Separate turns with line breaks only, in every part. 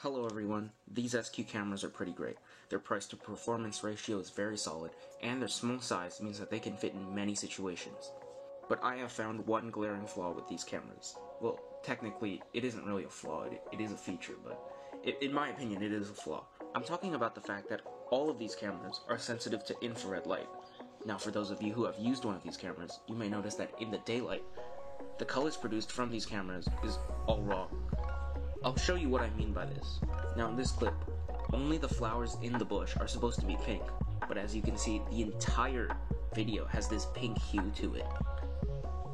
Hello everyone, these SQ cameras are pretty great. Their price to performance ratio is very solid, and their small size means that they can fit in many situations. But I have found one glaring flaw with these cameras. Well, technically, it isn't really a flaw, it is a feature, but in my opinion, it is a flaw. I'm talking about the fact that all of these cameras are sensitive to infrared light. Now, for those of you who have used one of these cameras, you may notice that in the daylight, the colors produced from these cameras is all wrong. I'll show you what I mean by this. Now in this clip, only the flowers in the bush are supposed to be pink, but as you can see, the entire video has this pink hue to it.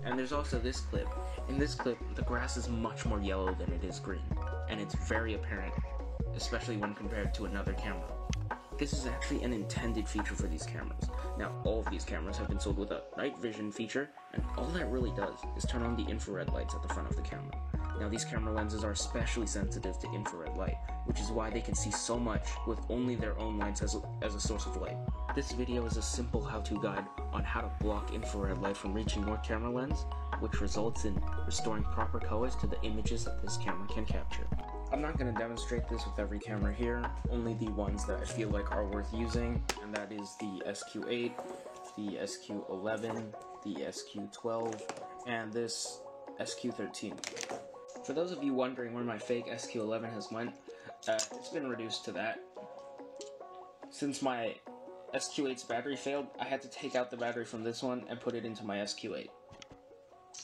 And there's also this clip. In this clip, the grass is much more yellow than it is green, and it's very apparent, especially when compared to another camera. This is actually an intended feature for these cameras. Now, all of these cameras have been sold with a night vision feature, and all that really does is turn on the infrared lights at the front of the camera. Now, these camera lenses are especially sensitive to infrared light, which is why they can see so much with only their own lights as a source of light. This video is a simple how-to guide on how to block infrared light from reaching your camera lens, which results in restoring proper colors to the images that this camera can capture. I'm not going to demonstrate this with every camera here, only the ones that I feel like are worth using, and that is the SQ8, the SQ11, the SQ12, and this SQ13. For those of you wondering where my fake SQ11 has went, it's been reduced to that. Since my SQ8's battery failed, I had to take out the battery from this one and put it into my SQ8.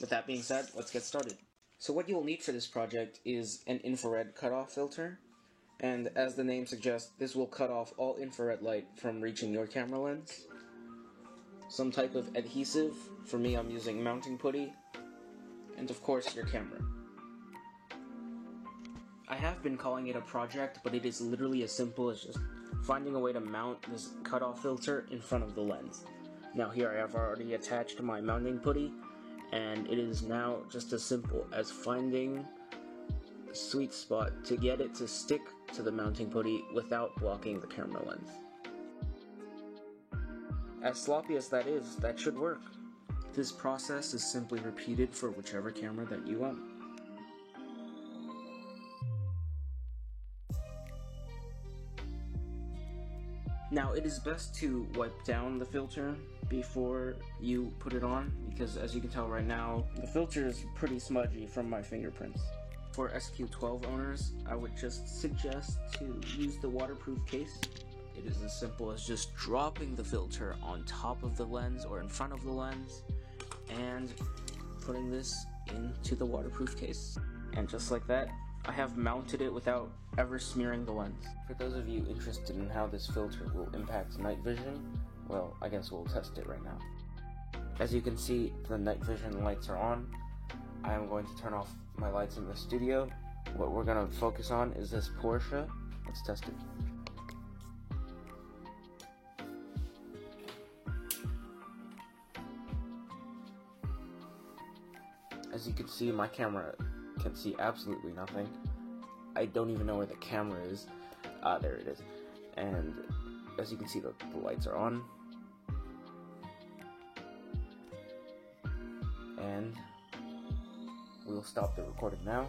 With that being said, let's get started. So what you'll need for this project is an infrared cutoff filter, and as the name suggests, this will cut off all infrared light from reaching your camera lens. Some type of adhesive, for me I'm using mounting putty, and of course your camera. I have been calling it a project, but it is literally as simple as just finding a way to mount this cutoff filter in front of the lens. Now here I have already attached my mounting putty, and it is now just as simple as finding a sweet spot to get it to stick to the mounting putty without blocking the camera lens. As sloppy as that is, that should work. This process is simply repeated for whichever camera that you own. Now, it is best to wipe down the filter before you put it on, because as you can tell right now, the filter is pretty smudgy from my fingerprints. For SQ12 owners, I would just suggest to use the waterproof case. It is as simple as just dropping the filter on top of the lens or in front of the lens and putting this into the waterproof case. And just like that, I have mounted it without ever smearing the lens. For those of you interested in how this filter will impact night vision, well, I guess we'll test it right now. As you can see, the night vision lights are on. I am going to turn off my lights in the studio. What we're going to focus on is this Porsche. Let's test it. As you can see, my camera can see absolutely nothing. I don't even know where the camera is. There it is. And as you can see, the lights are on. And we'll stop the recording now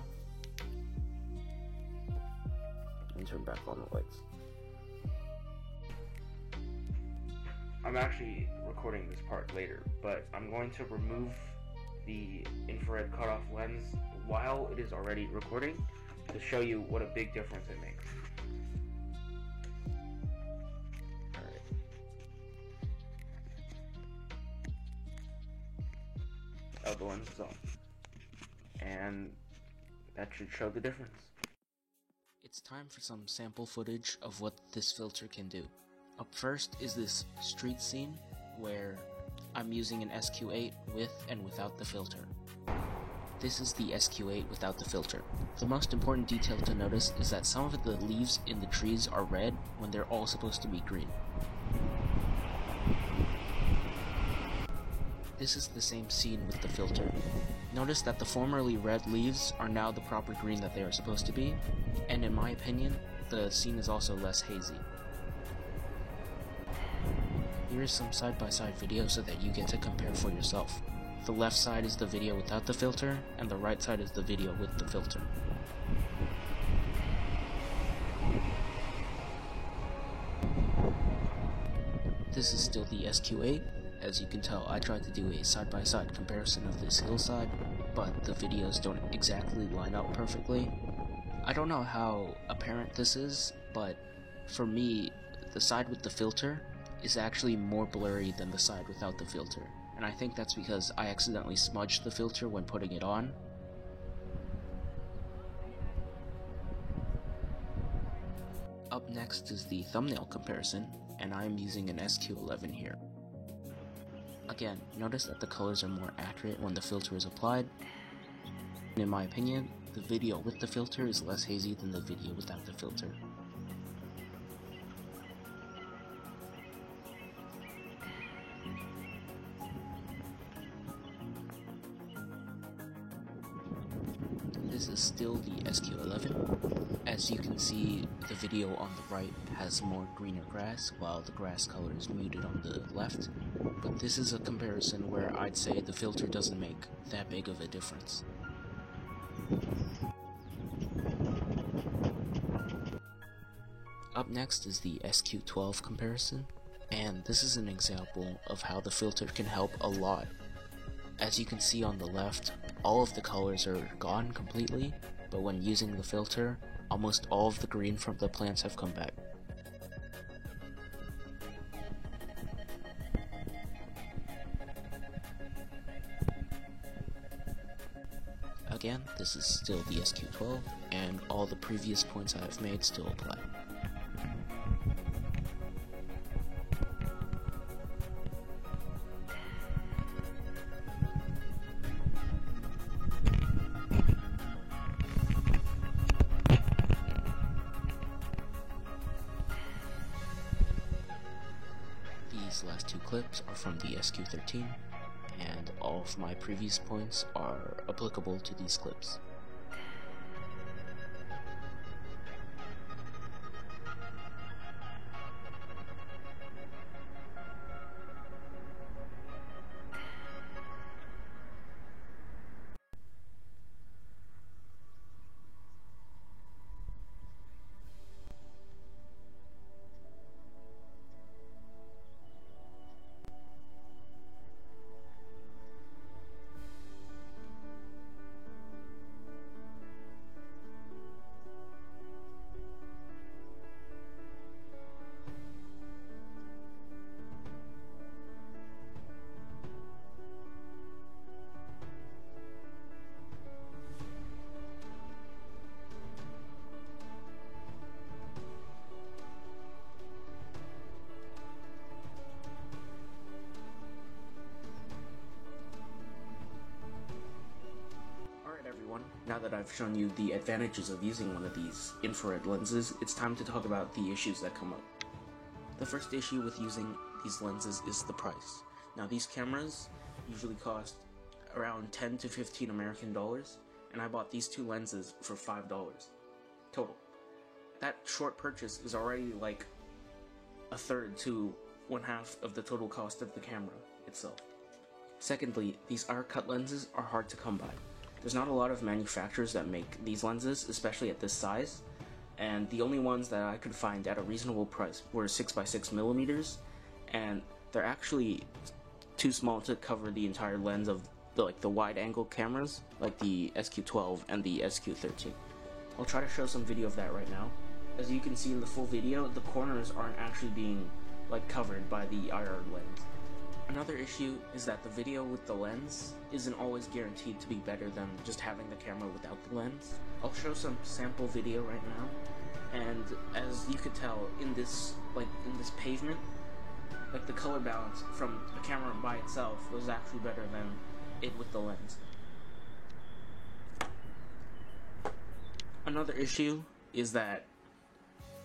and turn back on the lights. I'm actually recording this part later, but I'm going to remove the infrared cutoff lens while it is already recording to show you what a big difference it makes. Alright. Oh, the lens is on. And that should show the difference. It's time for some sample footage of what this filter can do. Up first is this street scene where I'm using an SQ8 with and without the filter. This is the SQ8 without the filter. The most important detail to notice is that some of the leaves in the trees are red when they're all supposed to be green. This is the same scene with the filter. Notice that the formerly red leaves are now the proper green that they are supposed to be, and in my opinion, the scene is also less hazy. Here is some side-by-side video so that you get to compare for yourself. The left side is the video without the filter, and the right side is the video with the filter. This is still the SQ8. As you can tell, I tried to do a side-by-side comparison of this hillside, but the videos don't exactly line up perfectly. I don't know how apparent this is, but for me, the side with the filter is actually more blurry than the side without the filter, and I think that's because I accidentally smudged the filter when putting it on. Up next is the thumbnail comparison, and I am using an SQ11 here. Again, notice that the colors are more accurate when the filter is applied. In my opinion, the video with the filter is less hazy than the video without the filter. This is still the SQ11. As you can see, the video on the right has more greener grass, while the grass color is muted on the left. But this is a comparison where I'd say the filter doesn't make that big of a difference. Up next is the SQ12 comparison, and this is an example of how the filter can help a lot. As you can see on the left, all of the colors are gone completely, but when using the filter, almost all of the green from the plants have come back. Again, this is still the SQ12, and all the previous points I have made still apply. These last two clips are from the SQ13, and all of my previous points are applicable to these clips. Now that I've shown you the advantages of using one of these infrared lenses, it's time to talk about the issues that come up. The first issue with using these lenses is the price. Now these cameras usually cost around 10 to 15 American dollars, and I bought these two lenses for $5 total. That short purchase is already like a third to one half of the total cost of the camera itself. Secondly, these IR-cut lenses are hard to come by. There's not a lot of manufacturers that make these lenses, especially at this size, and the only ones that I could find at a reasonable price were 6x6mm, and they're actually too small to cover the entire lens of the wide-angle cameras, like the SQ12 and the SQ13. I'll try to show some video of that right now. As you can see in the full video, the corners aren't actually being covered by the IR lens. Another issue is that the video with the lens isn't always guaranteed to be better than just having the camera without the lens. I'll show some sample video right now, and as you could tell in this pavement, the color balance from the camera by itself was actually better than it with the lens. Another issue is that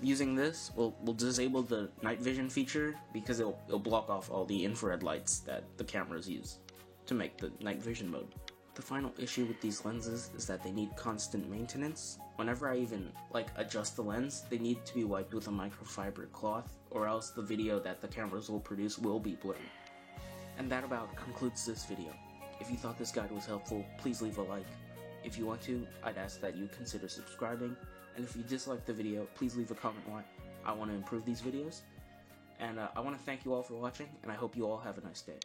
using this will disable the night vision feature because it'll block off all the infrared lights that the cameras use to make the night vision mode. The final issue with these lenses is that they need constant maintenance. Whenever I even adjust the lens, they need to be wiped with a microfiber cloth, or else the video that the cameras will produce will be blurry. And that about concludes this video. If you thought this guide was helpful, please leave a like. If you want to, I'd ask that you consider subscribing. And if you dislike the video, please leave a comment why I want to improve these videos. And I want to thank you all for watching, and I hope you all have a nice day.